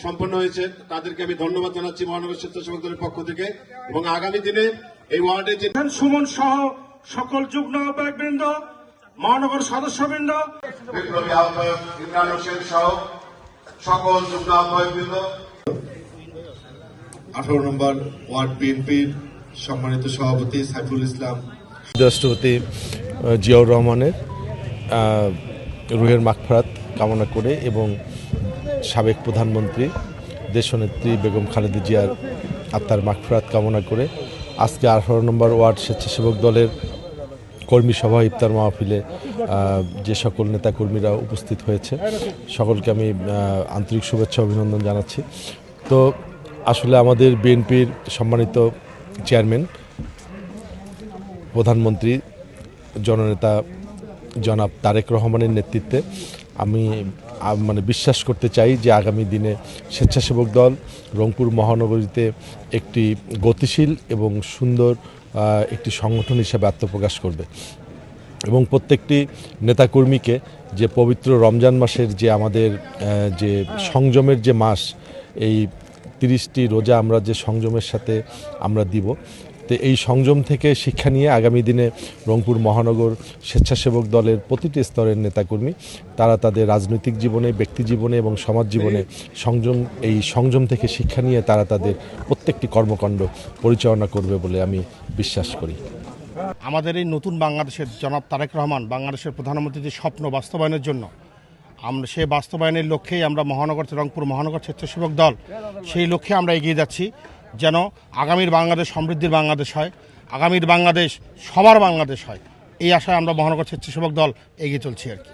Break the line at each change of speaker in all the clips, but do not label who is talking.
সম্পন্ন হয়েছে। তাদেরকে আমি ধন্যবাদ জানাচ্ছি মহানগর স্বেচ্ছাসেবক দলের পক্ষ থেকে। এবং আগামী দিনে এই ওয়ার্ডে যে
সুমন সহ সকল যুগ্ম আহ্বায়কবৃন্দ, মহানগর সদস্যবৃন্দ,
বিপ্লবী আহ্বায়ক ইমরান হোসেন সহ সকল যুগ্ম আহ্বায়কবৃন্দ,
18 নম্বর ওয়ার্ড বিএনপির সম্মানিত সভাপতি সাইফুল ইসলাম,
রাষ্ট্রপতি জিয়াউর রহমানের রুহের মাগফিরাত কামনা করে এবং সাবেক প্রধানমন্ত্রী দেশনেত্রী বেগম খালেদা জিয়ার আত্মার মাগফিরাত কামনা করে আজকে 18 নম্বর ওয়ার্ড স্বেচ্ছাসেবক দলের কর্মী সভা ইফতার মাহফিলে যে সকল নেতাকর্মীরা উপস্থিত হয়েছে সকলকে আমি আন্তরিক শুভেচ্ছা অভিনন্দন জানাচ্ছি। তো আসলে আমাদের বিএনপির সম্মানিত চেয়ারম্যান প্রধানমন্ত্রী জননেতা জনাব তারেক রহমানের নেতৃত্বে আমি বিশ্বাস করতে চাই যে আগামী দিনে স্বেচ্ছাসেবক দল রংপুর মহানগরীতে একটি গতিশীল এবং সুন্দর একটি সংগঠন হিসেবে আত্মপ্রকাশ করবে এবং প্রত্যেকটি নেতাকর্মীকে যে পবিত্র রমজান মাসের যে আমাদের যে সংযমের যে মাস, এই 30টি রোজা আমরা যে সংযমের সাথে আমরা দিব, তো এই সংযম থেকে শিক্ষা নিয়ে আগামী দিনে রংপুর মহানগর স্বেচ্ছাসেবক দলের প্রতিটি স্তরের নেতাকর্মী তারা তাদের রাজনৈতিক জীবনে, ব্যক্তি জীবনে এবং সমাজ জীবনে সংযম থেকে শিক্ষা নিয়ে তারা তাদের প্রত্যেকটি কর্মকাণ্ড পরিচালনা করবে বলে আমি বিশ্বাস করি।
আমাদের এই নতুন বাংলাদেশের জনাব তারেক রহমান বাংলাদেশের প্রধানমন্ত্রীর যে স্বপ্ন বাস্তবায়নের জন্য আমরা সেই বাস্তবায়নের লক্ষ্যেই আমরা রংপুর মহানগর স্বেচ্ছাসেবক দল সেই লক্ষ্যে আমরা এগিয়ে যাচ্ছি, যেন আগামীর বাংলাদেশ সমৃদ্ধির বাংলাদেশ হয়, আগামীর বাংলাদেশ সবার বাংলাদেশ হয়, এই আশায় আমরা মহানগর স্বেচ্ছাসেবক দল এগিয়ে চলছি আর কি।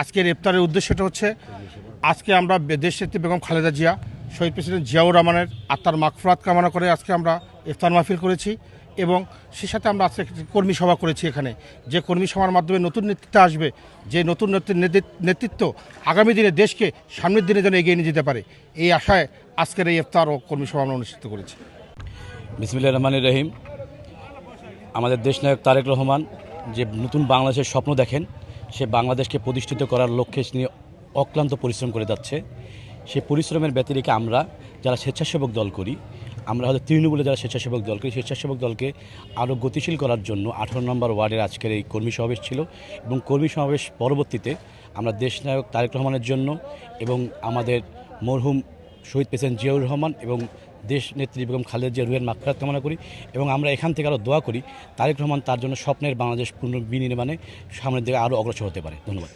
আজকের ইফতারের উদ্দেশ্যটা হচ্ছে আজকে আমরা দেশনেত্রী বেগম খালেদা জিয়া, শহীদ প্রেসিডেন্ট জিয়াউর রহমানের আত্মার মাগফিরাত কামনা করে আজকে আমরা ইফতার মাহফিল করেছি এবং সে সাথে আমরা আজকে একটি কর্মী সভা করেছি এখানে, যে কর্মী সভার মাধ্যমে নতুন নেতৃত্ব আসবে, যে নতুন নেতৃত্ব আগামী দিনে দেশকে সামনের দিনে যেন এগিয়ে নিয়ে যেতে পারে, এই আশায় আজকের এই ইফতার ও কর্মী সভা আমরা অনুষ্ঠিত করেছি।
বিসমিল্লাহির রহমানির রহিম। আমাদের দেশনায়ক তারেক রহমান যে নতুন বাংলাদেশের স্বপ্ন দেখেন, সে বাংলাদেশকে প্রতিষ্ঠিত করার লক্ষ্যে নিয়ে অক্লান্ত পরিশ্রম করে যাচ্ছে। সেই পরিশ্রমের ব্যতি রেখে আমরা যারা স্বেচ্ছাসেবক দল করি, আমরা হয়তো তৃণমূলে যারা স্বেচ্ছাসেবক দল করি, স্বেচ্ছাসেবক দলকে আরও গতিশীল করার জন্য 18 নম্বর ওয়ার্ডের আজকের এই কর্মী সমাবেশ ছিল এবং কর্মী সমাবেশ পরবর্তীতে আমরা দেশনায়ক তারেক রহমানের জন্য এবং আমাদের মরহুম শহীদ প্রেসিডেন্ট জিয়াউর রহমান এবং দেশ নেত্রী বেগম খালেদা জিয়ার রুহের মাগফিরাত কামনা করি এবং আমরা এখান থেকে আরও দোয়া করি তারেক রহমান তার জন্য স্বপ্নের বাংলাদেশ পুনর্বিনির্মাণে সামনের দিকে আরও অগ্রসর হতে পারে। ধন্যবাদ।